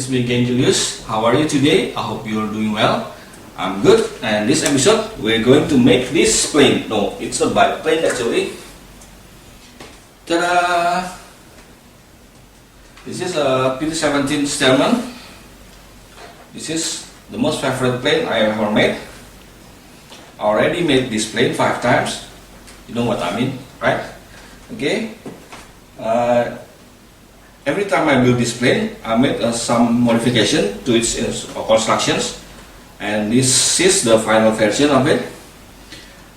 is me again, Julius. How are you today? I hope you are doing well. I'm good, and this episode we're going to make this plane. No, it's a biplane actually. Ta-da! This is a PT-17 Stearman. This is the most favorite plane I ever made. I already made this plane 5 times. You know what I mean, right? Okay. Every time I build this plane, I made some modification to its constructions, and this is the final version of it.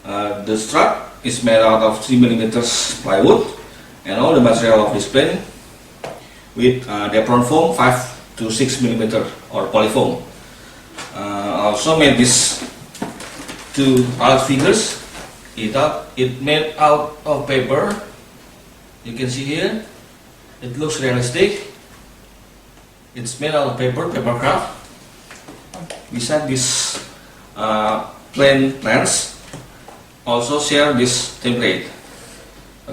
The strut is made out of 3mm plywood, and all the material of this plane with Depron foam 5 to 6mm or Polyfoam. I also made these 2 pallet figures. It made out of paper. You can see here. It looks realistic. It's made out of paper craft. Beside this plain plans, also share this template.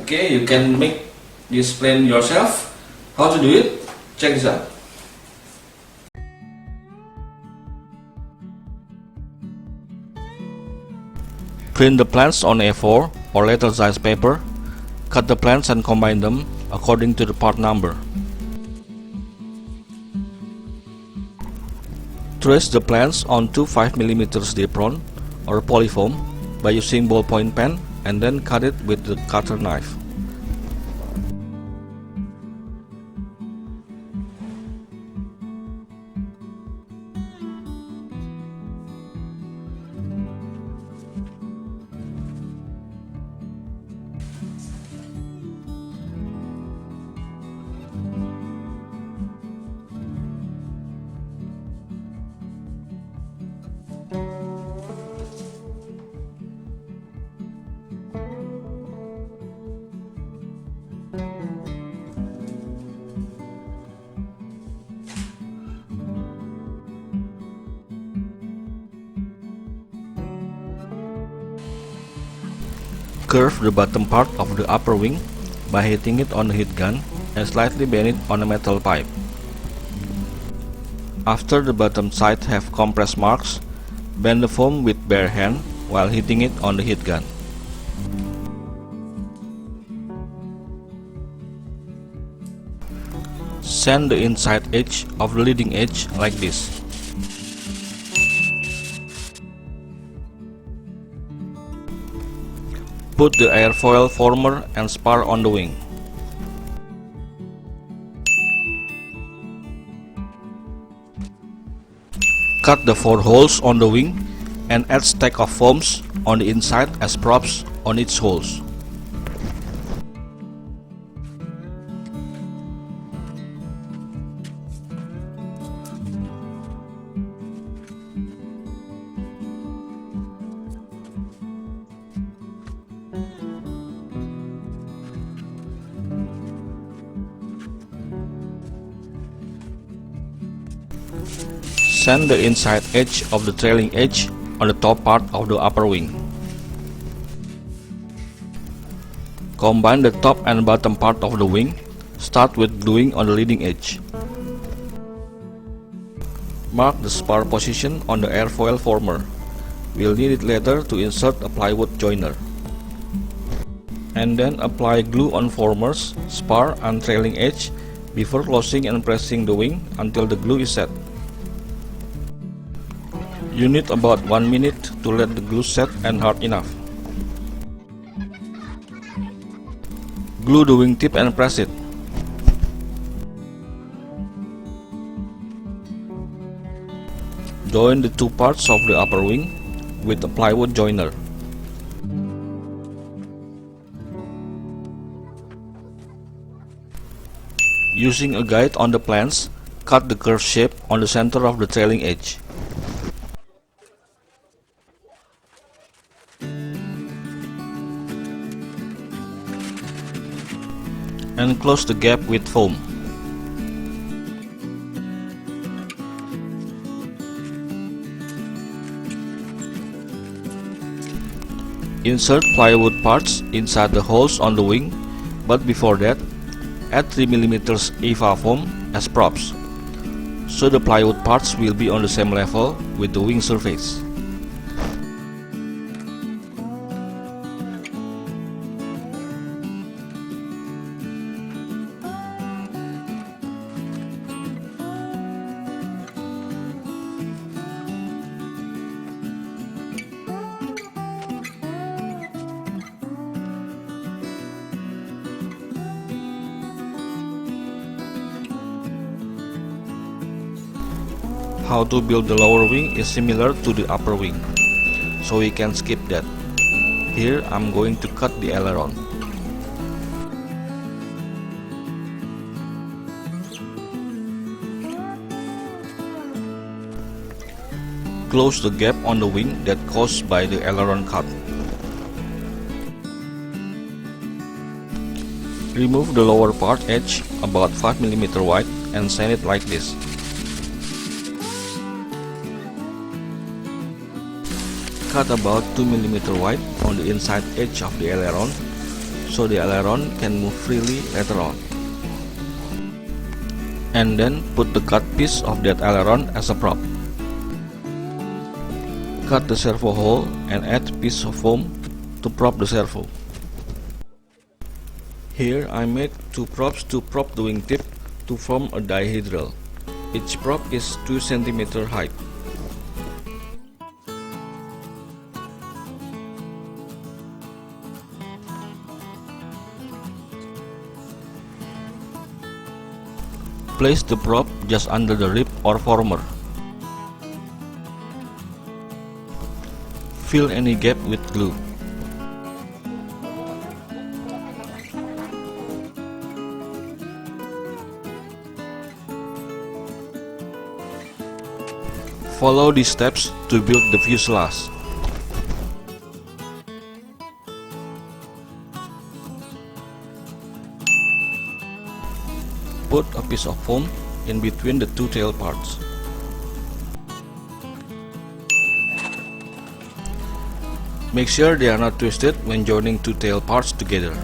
Okay, you can make this plane yourself. How to do it? Check this out. Print the plans on A4 or letter size paper. Cut the plans and combine them according to the part number. Trace the plans onto 5mm Depron or Polyfoam by using ballpoint pen, and then cut it with the cutter knife. Curve the bottom part of the upper wing by hitting it on the heat gun and slightly bend it on a metal pipe. After the bottom side have compress marks, bend the foam with bare hand while hitting it on the heat gun. Sand the inside edge of the leading edge like this. Put the airfoil former and spar on the wing. Cut the 4 holes on the wing and add stack of foams on the inside as props on each holes. Sand the inside edge of the trailing edge on the top part of the upper wing. Combine the top and bottom part of the wing. Start with gluing on the leading edge. Mark the spar position on the airfoil former. We'll need it later to insert a plywood joiner. And then apply glue on formers, spar and trailing edge before closing and pressing the wing until the glue is set. You need about 1 minute to let the glue set and hard enough. Glue the wingtip and press it. Join the 2 parts of the upper wing with a plywood joiner. Using a guide on the plans, cut the curved shape on the center of the trailing edge. And close the gap with foam. Insert plywood parts inside the holes on the wing, but before that, add 3mm EVA Foam as props. so the plywood parts will be on the same level with the wing surface. How to build the lower wing is similar to the upper wing, so we can skip that. Here I'm going to cut the aileron. Close the gap on the wing that caused by the aileron cut. Remove the lower part edge about 5 mm wide and sand it like this. Cut about 2 mm wide on the inside edge of the aileron, so the aileron can move freely later on. And then put the cut piece of that aileron as a prop. Cut the servo hole and add piece of foam to prop the servo. Here I made two props to prop the wingtip to form a dihedral. Each prop is 2 cm height. Place the prop just under the rib or former. Fill any gap with glue. Follow these steps to build the fuselage. Put a piece of foam in between the two tail parts. Make sure they are not twisted when joining two tail parts together.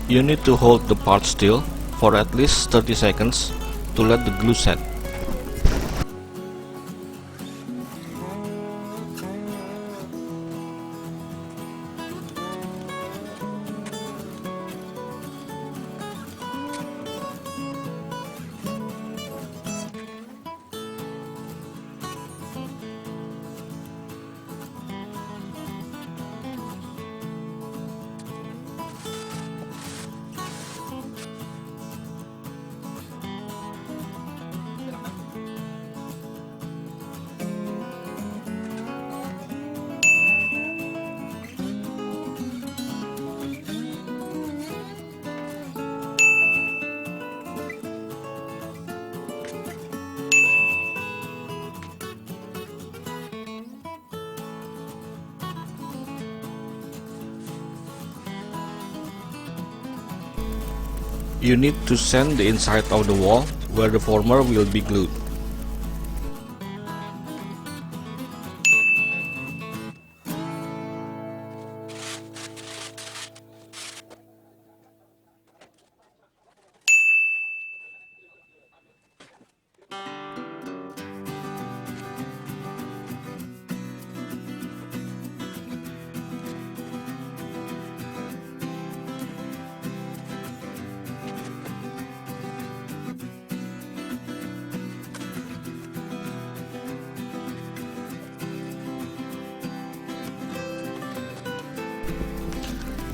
You need to hold the part still for at least 30 seconds to let the glue set. You need to sand the inside of the wall where the former will be glued.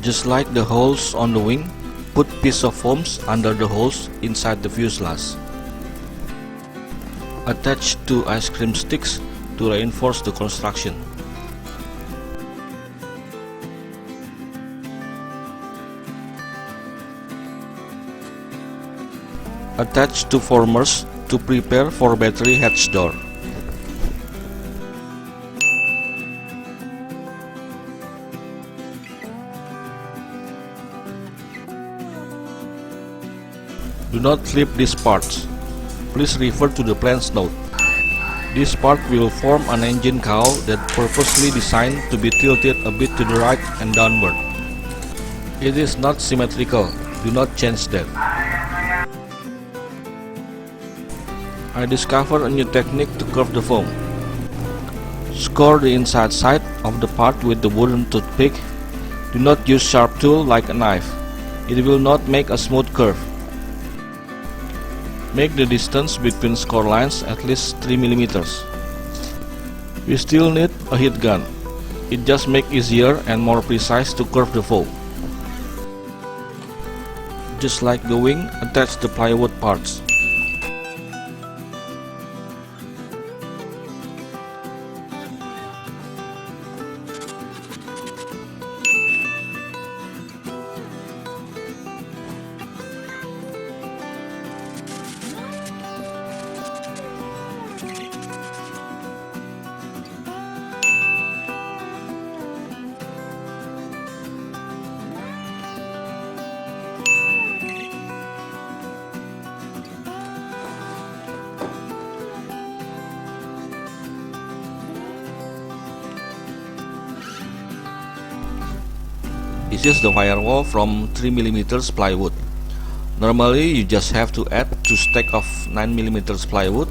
Just like the holes on the wing, put piece of foams under the holes inside the fuselage. Attach 2 ice cream sticks to reinforce the construction. Attach 2 formers to prepare for battery hatch door. Do not clip these parts. Please refer to the plan's note. This part will form an engine cowl that purposely designed to be tilted a bit to the right and downward. It is not symmetrical. Do not change that. I discovered a new technique to curve the foam. Score the inside side of the part with the wooden toothpick. Do not use sharp tool like a knife. It will not make a smooth curve. Make the distance between score lines at least 3 mm. We still need a heat gun. It just makes easier and more precise to curve the foam. Just like the wing, attach the plywood parts. This is the firewall from 3 mm plywood. Normally you just have to add 2 stacks of 9 mm plywood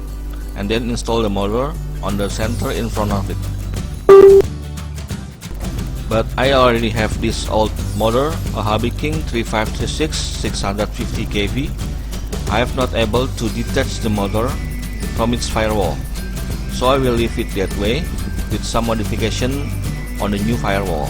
and then install the motor on the center in front of it. But I already have this old motor, a Hobbyking 3536 650 kV. I am not able to detach the motor from its firewall, so I will leave it that way with some modification on the new firewall.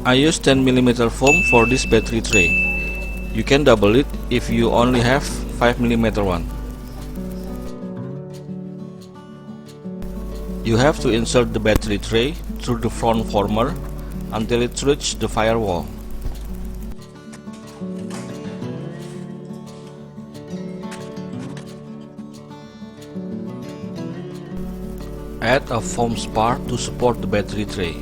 I use 10 mm foam for this battery tray. You can double it if you only have 5 mm one. You have to insert the battery tray through the front former until it reaches the firewall. Add a foam spar to support the battery tray.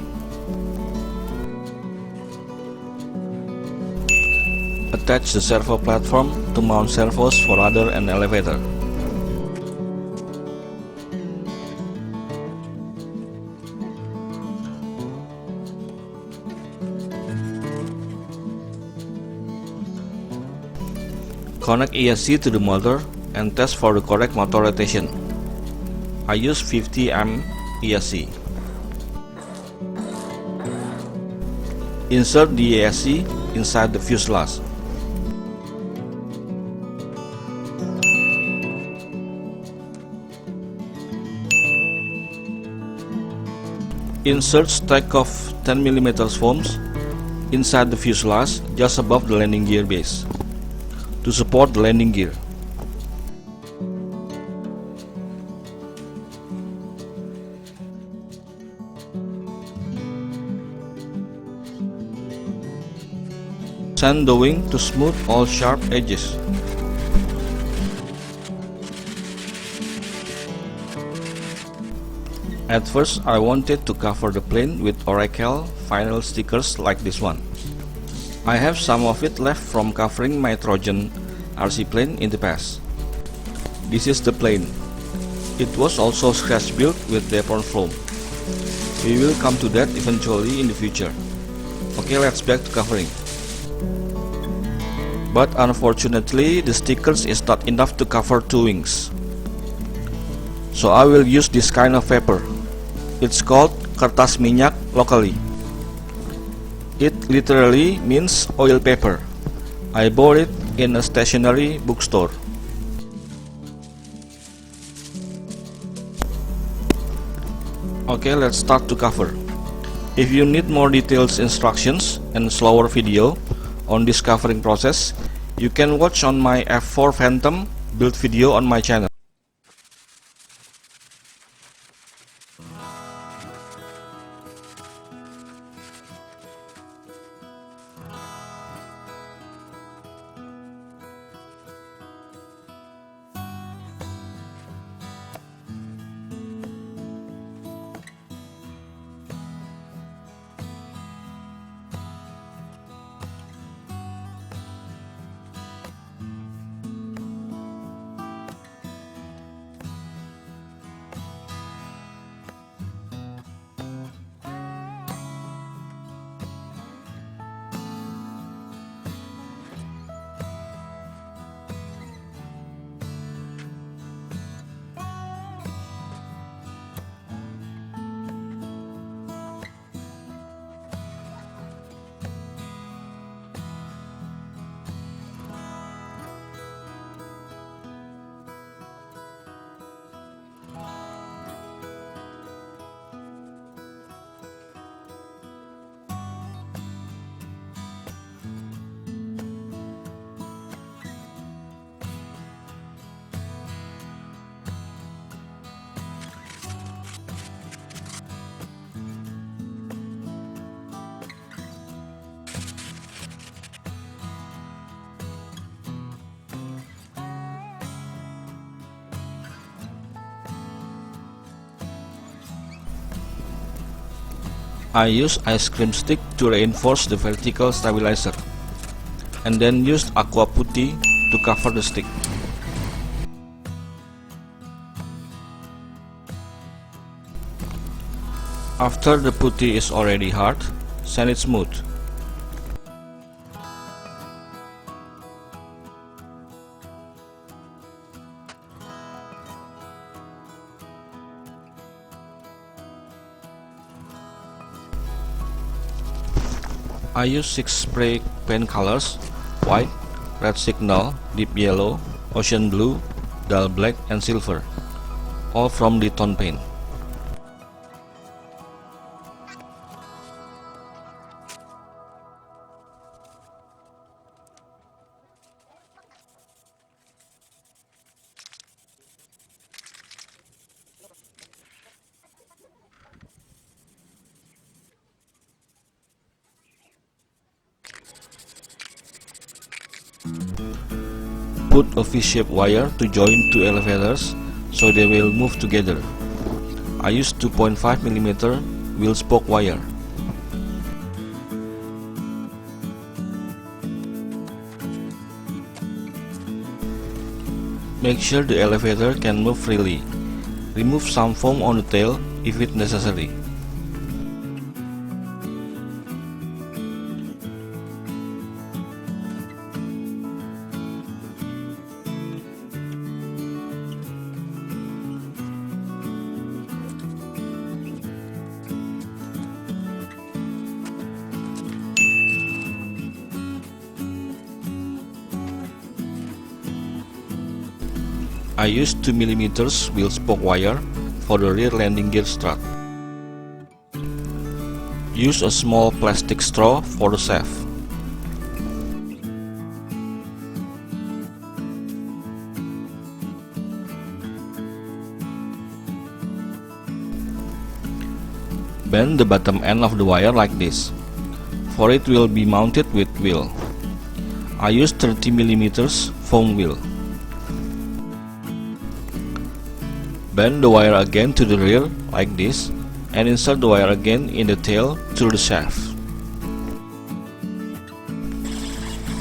Attach the servo platform to mount servos for rudder and elevator. Connect ESC to the motor and test for the correct motor rotation. I use 50 amp ESC. Insert the ESC inside the fuselage. Insert stack of 10 mm foams inside the fuselage just above the landing gear base to support the landing gear. Sand the wing to smooth all sharp edges. At first I wanted to cover the plane with Oracle vinyl stickers like this one. I have some of it left from covering my Trojan RC plane in the past. This is the plane. It was also scratch built with Depron foam. We will come to that eventually in the future. Okay, let's back to covering. But unfortunately the stickers is not enough to cover two wings. So I will use this kind of paper. It's called kertas minyak locally. It literally means oil paper. I bought it in a stationery bookstore. Okay, let's start to cover. If you need more details instructions and slower video on this covering process, you can watch on my F4 Phantom build video on my channel. I used ice cream stick to reinforce the vertical stabilizer, and then used aqua putty to cover the stick. After the putty is already hard, sand it smooth. I use 6 spray paint colors: white, red signal, deep yellow, ocean blue, dull black, and silver, all from the tone paint. Put a V-shaped wire to join two elevators so they will move together. I used 2.5mm wheel spoke wire. Make sure the elevator can move freely. Remove some foam on the tail if it necessary. I used 2mm wheel spoke wire for the rear landing gear strut. Use a small plastic straw for the shaft. Bend the bottom end of the wire like this, for it will be mounted with wheel. I used 30mm foam wheel. Bend the wire again to the rear like this and insert the wire again in the tail through the shaft.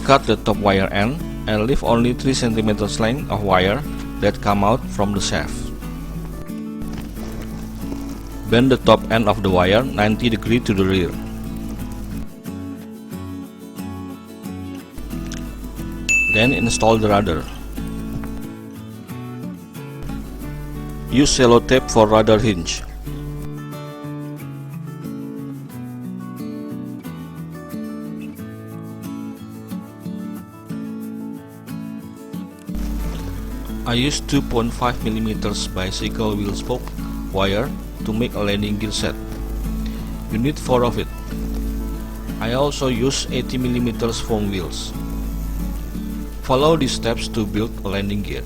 Cut the top wire end and leave only 3 cm length of wire that come out from the shaft. Bend the top end of the wire 90 degrees to the rear. Then install the rudder. Use cello tape for rudder hinge. I use 2.5 mm bicycle wheel spoke wire to make a landing gear set. You need 4 of it. I also use 80 mm foam wheels. Follow these steps to build a landing gear.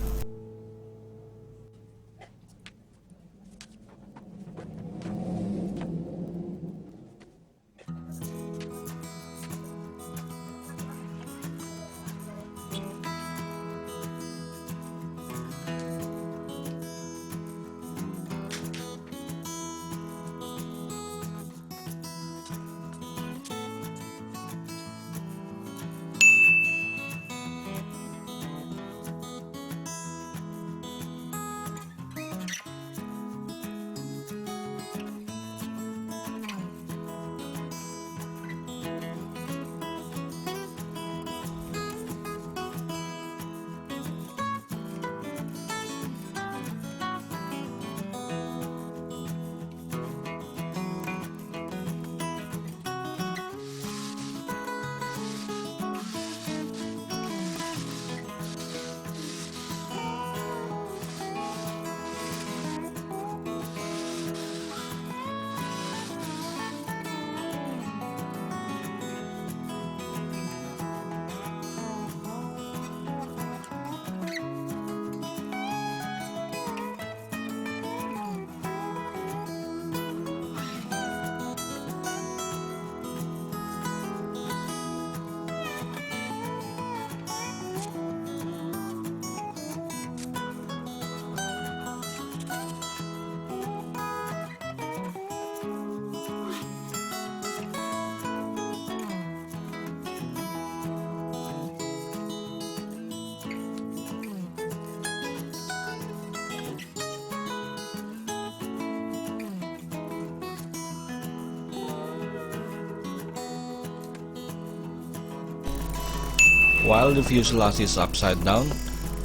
While the fuselage is upside down,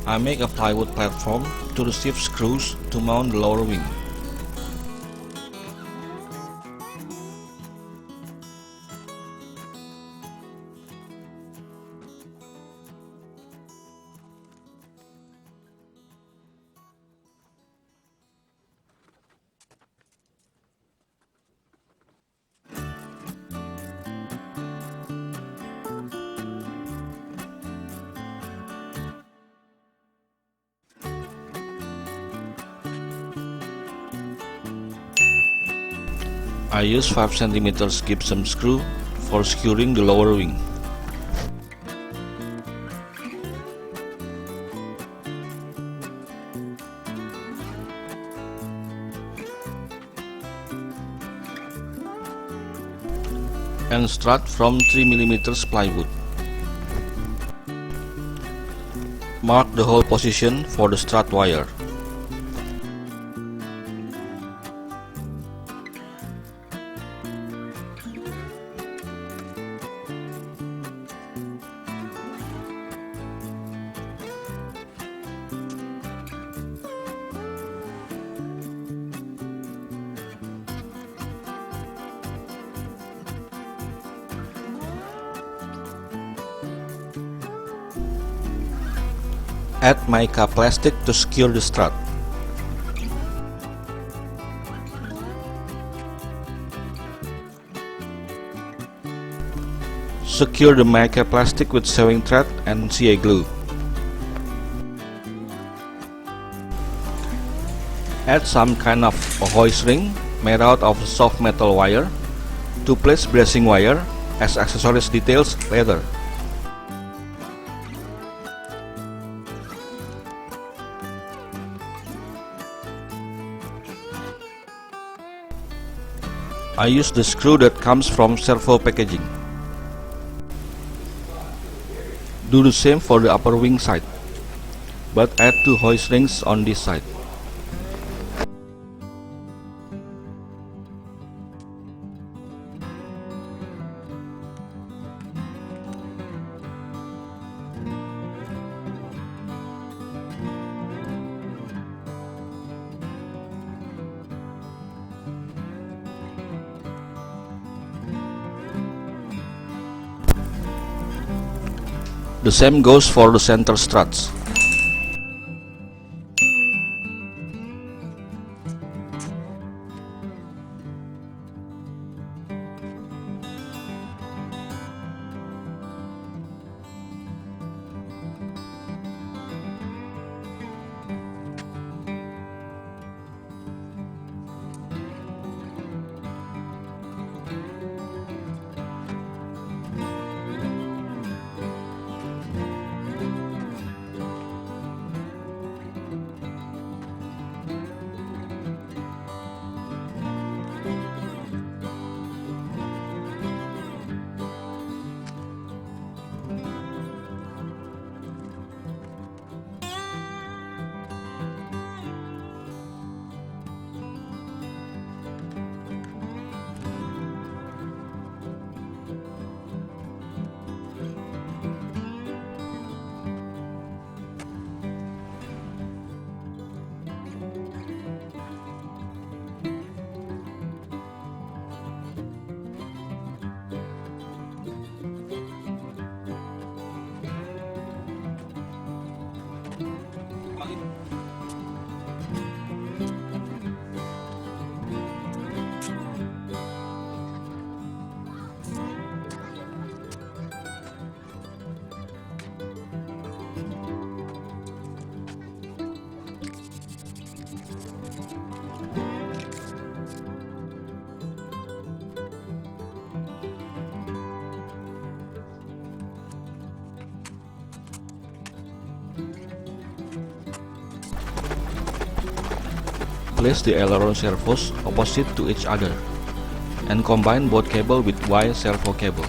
I make a plywood platform to receive screws to mount the lower wing. I use 5 cm gypsum screw for securing the lower wing. And strut from 3 mm plywood. Mark the hole position for the strut wire. Add Mica Plastic to secure the strut. Secure the Mica Plastic with sewing thread and CA glue. Add some kind of a hoist ring made out of soft metal wire to place bracing wire as accessories details later. I use the screw that comes from servo packaging. Do the same for the upper wing side, but add 2 hoist rings on this side. The same goes for the center struts. Place the aileron servos opposite to each other and combine both cable with Y servo cable.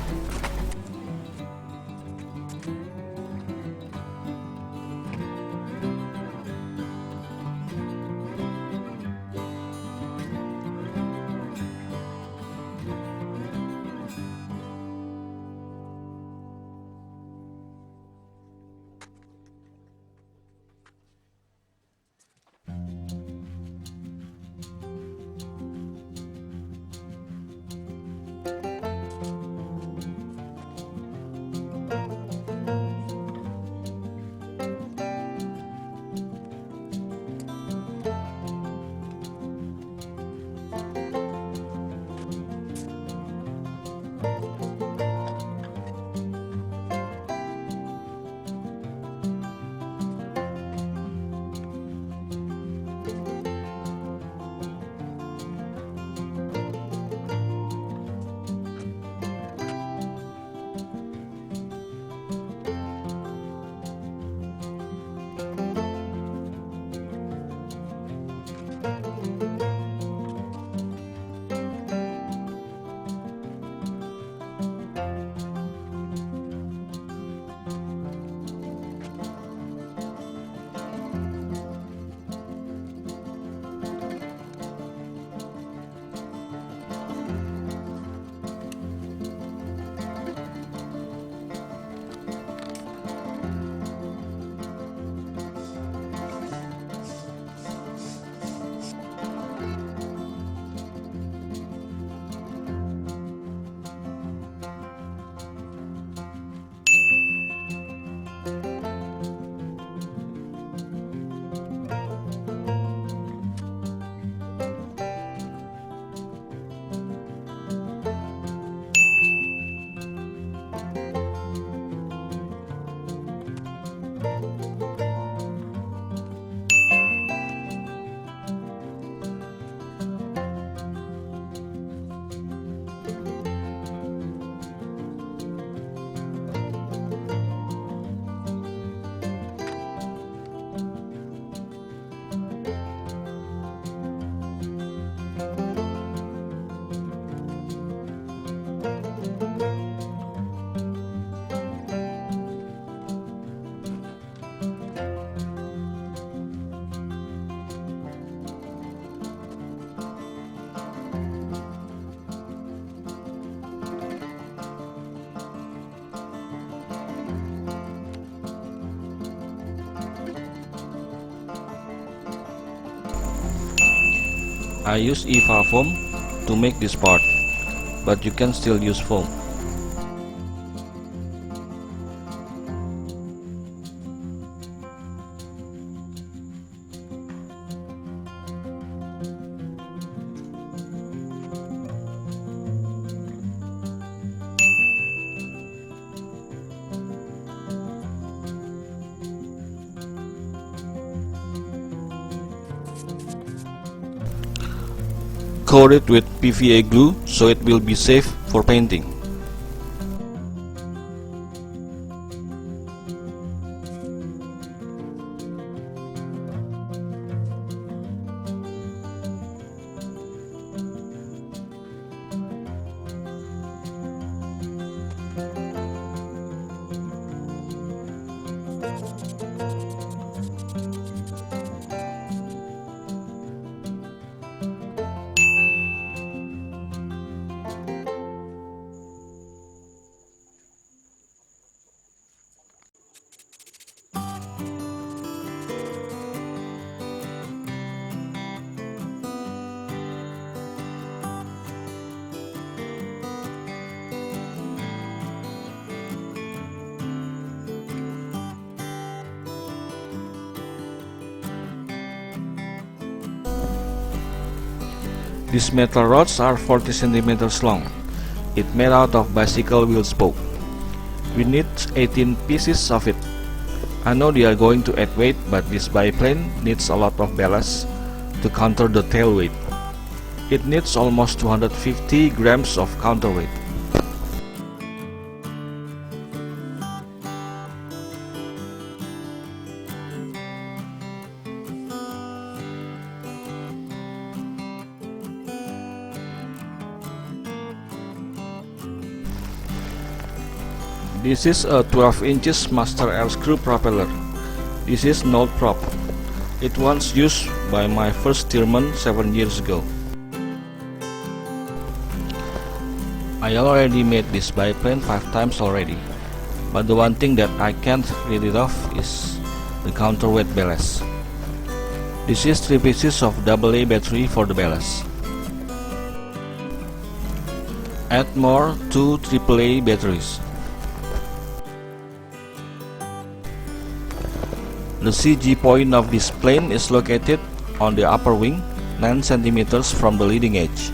I use EVA Foam to make this part, but you can still use foam. Coat it with PVA glue so it will be safe for painting. These metal rods are 40 cm long. It made out of bicycle wheel spoke. We need 18 pieces of it. I know they are going to add weight, but this biplane needs a lot of ballast to counter the tail weight. It needs almost 250 grams of counterweight. This is a 12 inches master air screw propeller. This is an old prop. It once used by my first stearman 7 years ago. I already made this biplane 5 times already, but the one thing that I can't get rid of is the counterweight ballast. This is 3 pieces of AA battery for the ballast. Add more 2 AAA batteries. The CG point of this plane is located on the upper wing, 9 cm from the leading edge.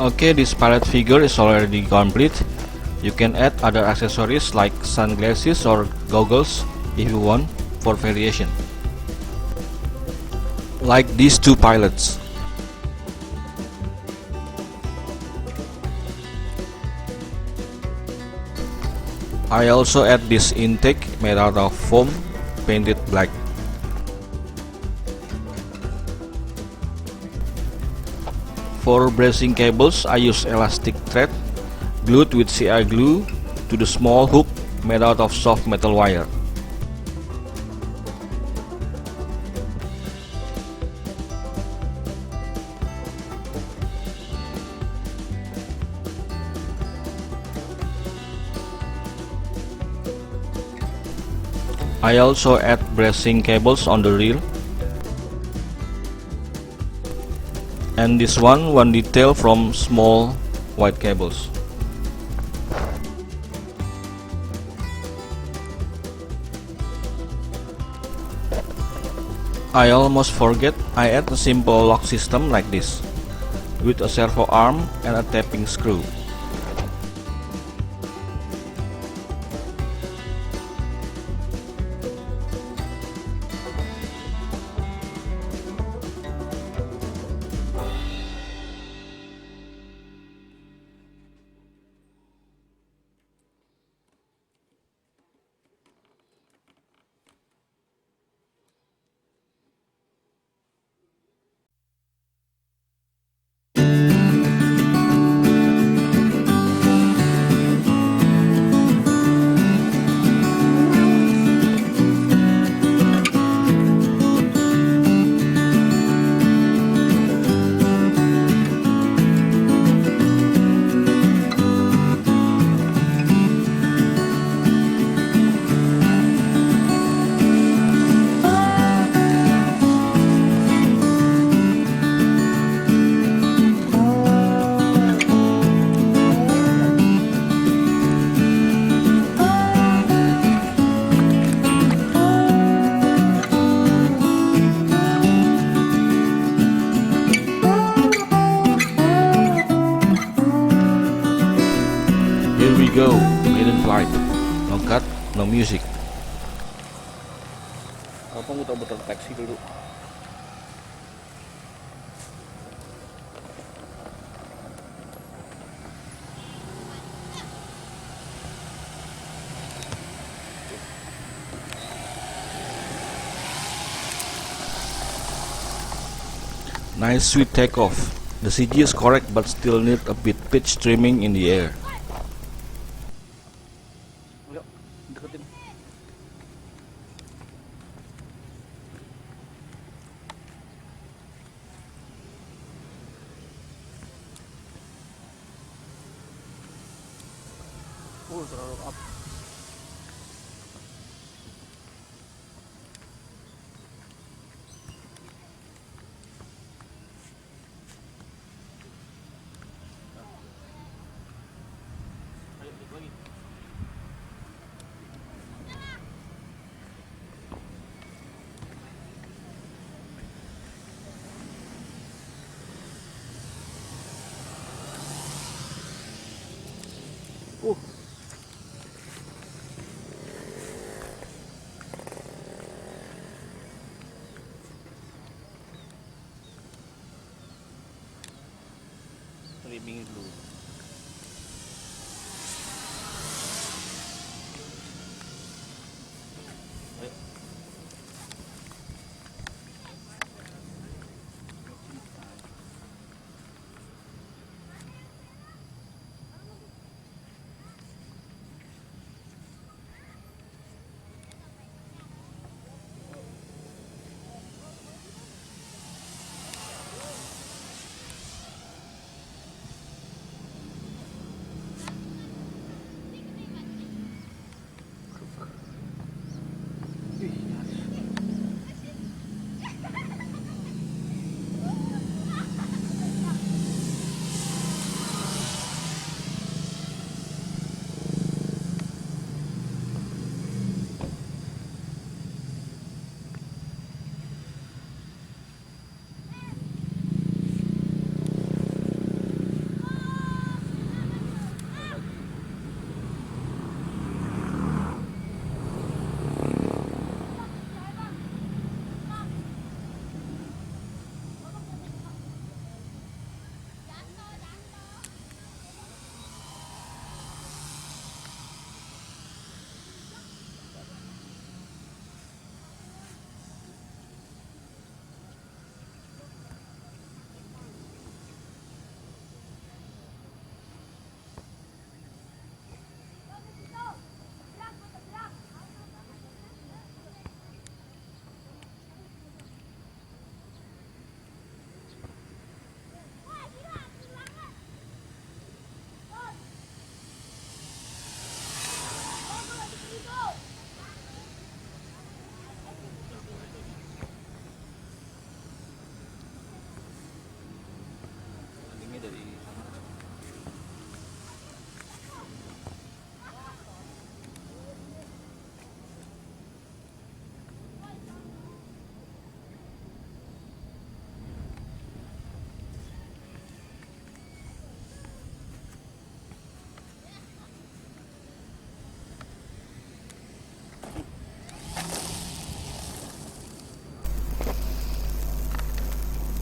Okay, this pilot figure is already complete. You can add other accessories like sunglasses or goggles if you want for variation. Like these two pilots. I also add this intake made out of foam painted black. For bracing cables, I use elastic thread glued with CI glue to the small hook made out of soft metal wire. I also add bracing cables on the rear and this one detail from small white cables. I almost forget, I add a simple lock system like this, with a servo arm and a tapping screw. Here we go, Maiden Flight. No cut, no music. Apa muter-muter taksi dulu? Nice sweet takeoff. The CG is correct but still need a bit pitch trimming in the air. Terlalu up. Trimming dulu. Ayo.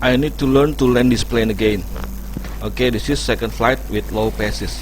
I need to learn to land this plane again. Okay, this is second flight with low passes.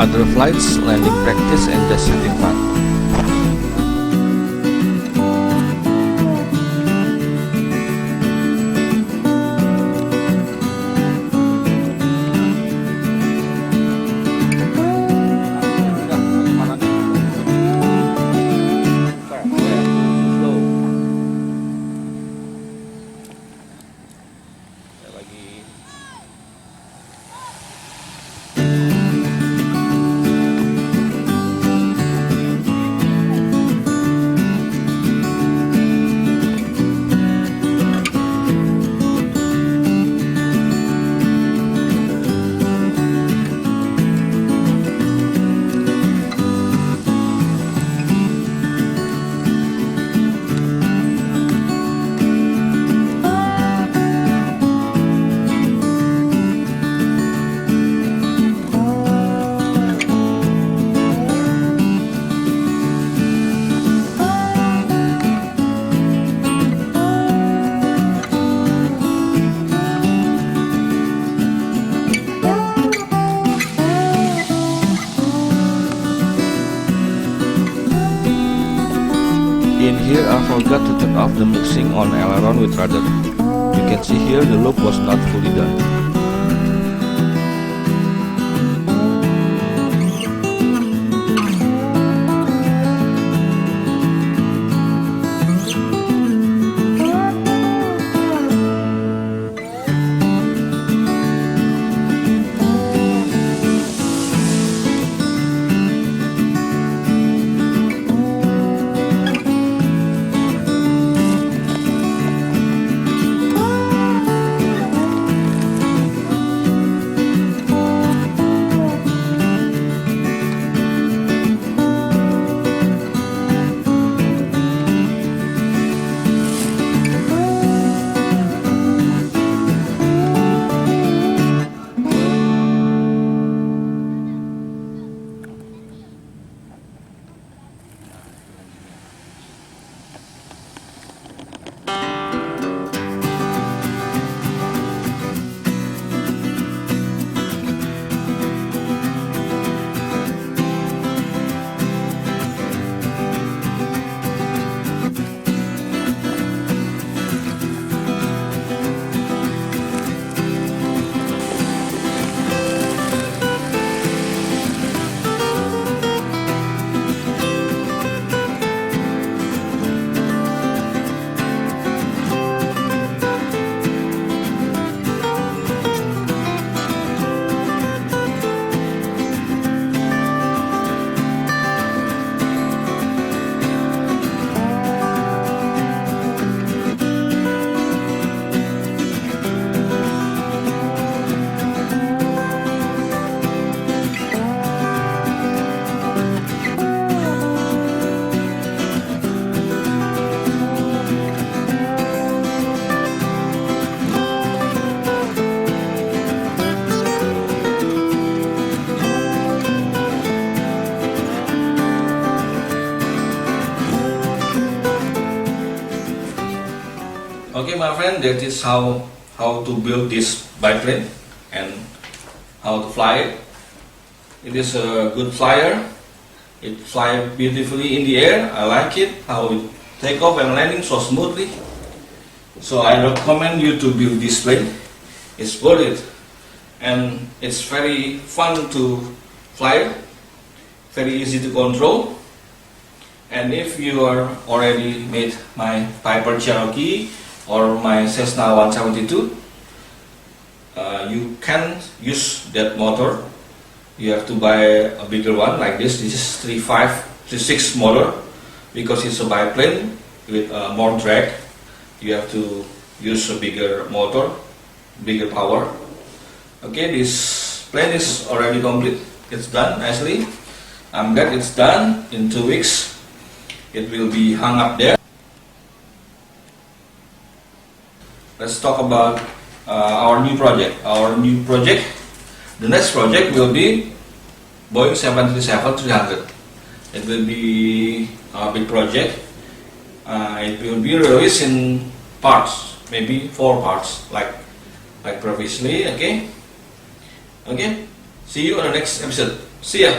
Other flights, landing practice and just having fun. In here I forgot to turn off the mixing on aileron with rudder. You can see here the loop was not fully done. Okay, my friend, that is how to build this biplane and how to fly it. It is a good flyer. It flies beautifully in the air. I like it, how it take off and landing so smoothly. So I recommend you to build this plane. It's worth it, and it's very fun to fly, very easy to control. And if you are already made my Piper Cherokee or my Cessna 172, you can use that motor. You have to buy a bigger one like this. This is 3536 motor, because it's a biplane with more drag. You have to use a bigger motor, bigger power. Okay, this plane is already complete. It's done nicely. I'm glad it's done. In 2 weeks it will be hung up there. Let's talk about our new project. The next project will be Boeing 737-300. It will be a big project. It will be released in parts, maybe 4 parts, like previously. Okay. See you on the next episode. See ya.